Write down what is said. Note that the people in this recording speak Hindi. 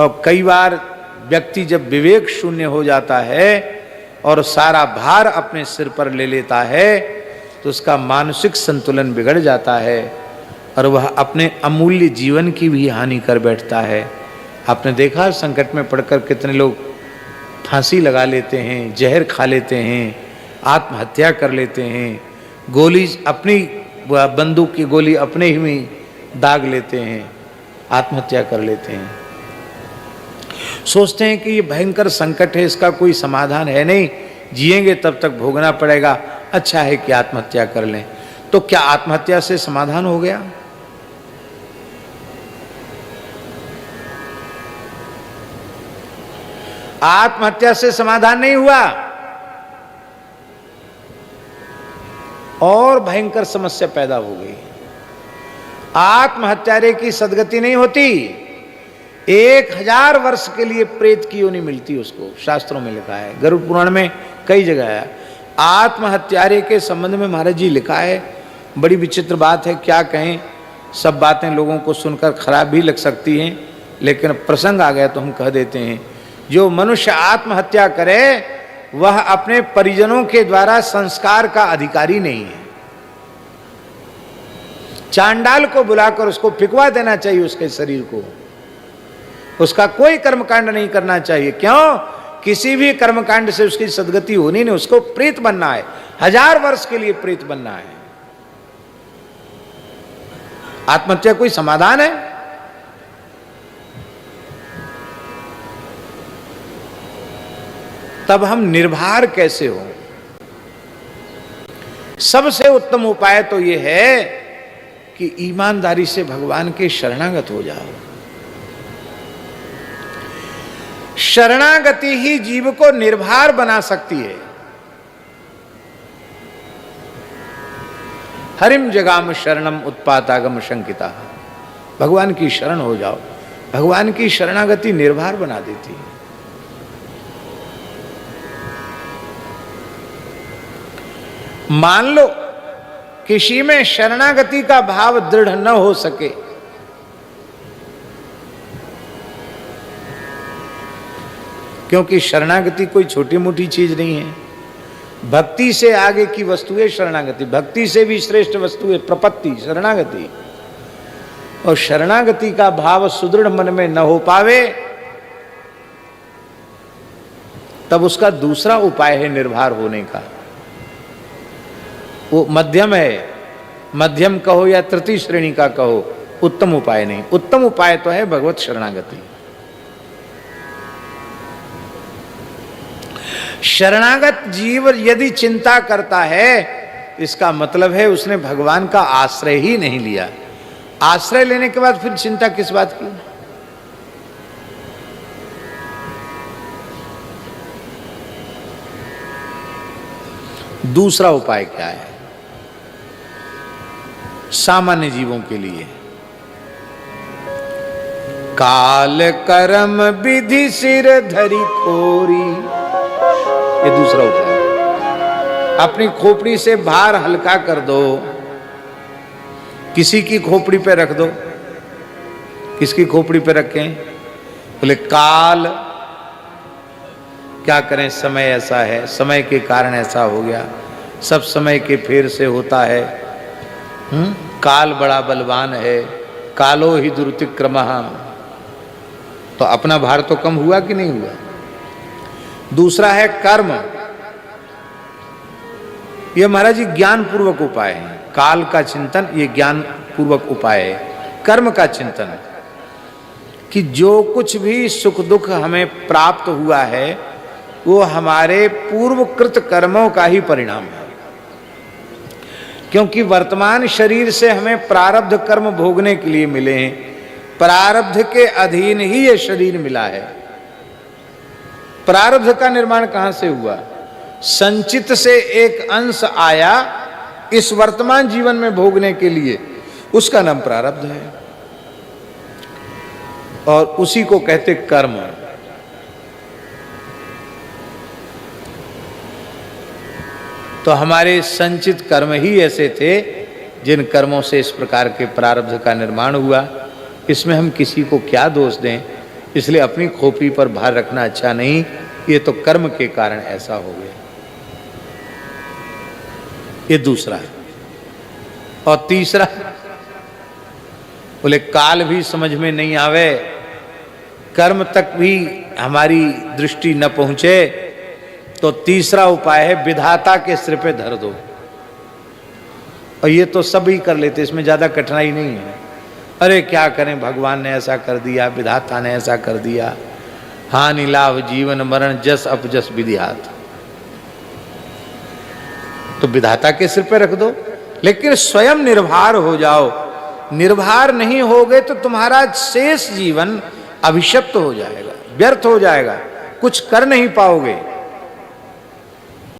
और कई बार व्यक्ति जब विवेक शून्य हो जाता है और सारा भार अपने सिर पर ले लेता है तो उसका मानसिक संतुलन बिगड़ जाता है और वह अपने अमूल्य जीवन की भी हानि कर बैठता है। आपने देखा संकट में पड़कर कितने लोग फांसी लगा लेते हैं, जहर खा लेते हैं, आत्महत्या कर लेते हैं, गोली अपनी बंदूक की गोली अपने ही में दाग लेते हैं, आत्महत्या कर लेते हैं। सोचते हैं कि ये भयंकर संकट है, इसका कोई समाधान है नहीं, जिएंगे तब तक भोगना पड़ेगा, अच्छा है कि आत्महत्या कर लें। तो क्या आत्महत्या से समाधान हो गया? आत्महत्या से समाधान नहीं हुआ और भयंकर समस्या पैदा हो गई। आत्महत्यारे की सदगति नहीं होती, 1000 वर्ष के लिए प्रेत की योनि मिलती उसको, शास्त्रों में लिखा है, गरुड़ पुराण में कई जगह है। आत्महत्यारे के संबंध में महाराज जी लिखा है, बड़ी विचित्र बात है, क्या कहें, सब बातें लोगों को सुनकर खराब भी लग सकती हैं, लेकिन प्रसंग आ गया तो हम कह देते हैं। जो मनुष्य आत्महत्या करे वह अपने परिजनों के द्वारा संस्कार का अधिकारी नहीं है। चांडाल को बुलाकर उसको फिकवा देना चाहिए, उसके शरीर को, उसका कोई कर्मकांड नहीं करना चाहिए। क्यों? किसी भी कर्मकांड से उसकी सदगति होनी नहीं, उसको प्रेत बनना है, 1000 वर्ष के लिए प्रेत बनना है। आत्महत्या कोई समाधान है? तब हम निर्भर कैसे हो? सबसे उत्तम उपाय तो यह है कि ईमानदारी से भगवान के शरणागत हो जाओ। शरणागति ही जीव को निर्भर बना सकती है। हरिम जगाम शरणम उत्पातागम शंकिता, भगवान की शरण हो जाओ। भगवान की शरणागति निर्भर बना देती है। मान लो किसी में शरणागति का भाव दृढ़ न हो सके, क्योंकि शरणागति कोई छोटी मोटी चीज नहीं है। भक्ति से आगे की वस्तु है शरणागति, भक्ति से भी श्रेष्ठ वस्तु है प्रपत्ति, शरणागति। और शरणागति का भाव सुदृढ़ मन में न हो पावे तब उसका दूसरा उपाय है निर्भर होने का। वो मध्यम है, मध्यम कहो या तृतीय श्रेणी का कहो, उत्तम उपाय नहीं। उत्तम उपाय तो है भगवत शरणागति। शरणागत जीव यदि चिंता करता है, इसका मतलब है उसने भगवान का आश्रय ही नहीं लिया। आश्रय लेने के बाद फिर चिंता किस बात की? दूसरा उपाय क्या है सामान्य जीवों के लिए? काल कर्म विधि सिर धरी खोरी, ये दूसरा उपाय। अपनी खोपड़ी से भार हल्का कर दो, किसी की खोपड़ी पे रख दो। किसकी खोपड़ी पे रखें? बोले काल, क्या करें, समय ऐसा है, समय के कारण ऐसा हो गया, सब समय के फेर से होता है। काल बड़ा बलवान है, कालो ही दुर्तिक्रमः। तो अपना भार तो कम हुआ कि नहीं हुआ? दूसरा है कर्म। ये महाराज जी ज्ञान पूर्वक उपाय है। काल का चिंतन ये ज्ञान पूर्वक उपाय है। कर्म का चिंतन कि जो कुछ भी सुख दुख हमें प्राप्त हुआ है वो हमारे पूर्वकृत कर्मों का ही परिणाम है। क्योंकि वर्तमान शरीर से हमें प्रारब्ध कर्म भोगने के लिए मिले हैं, प्रारब्ध के अधीन ही ये शरीर मिला है। प्रारब्ध का निर्माण कहां से हुआ? संचित से एक अंश आया इस वर्तमान जीवन में भोगने के लिए, उसका नाम प्रारब्ध है और उसी को कहते कर्म। तो हमारे संचित कर्म ही ऐसे थे जिन कर्मों से इस प्रकार के प्रारब्ध का निर्माण हुआ। इसमें हम किसी को क्या दोष दें? इसलिए अपनी खोपड़ी पर भार रखना अच्छा नहीं, ये तो कर्म के कारण ऐसा हो गया। ये दूसरा है। और तीसरा, बोले काल भी समझ में नहीं आवे, कर्म तक भी हमारी दृष्टि न पहुंचे, तो तीसरा उपाय है विधाता के सिर पे धर दो। और ये तो सभी कर लेते, इसमें ज्यादा कठिनाई नहीं है। अरे क्या करें, भगवान ने ऐसा कर दिया, विधाता ने ऐसा कर दिया, हानि लाभ जीवन मरण जस अपजस विधियात। तो विधाता के सिर पे रख दो, लेकिन स्वयं निर्भर हो जाओ। निर्भर नहीं होगे तो तुम्हारा शेष जीवन अभिशप्त हो जाएगा, व्यर्थ हो जाएगा, कुछ कर नहीं पाओगे।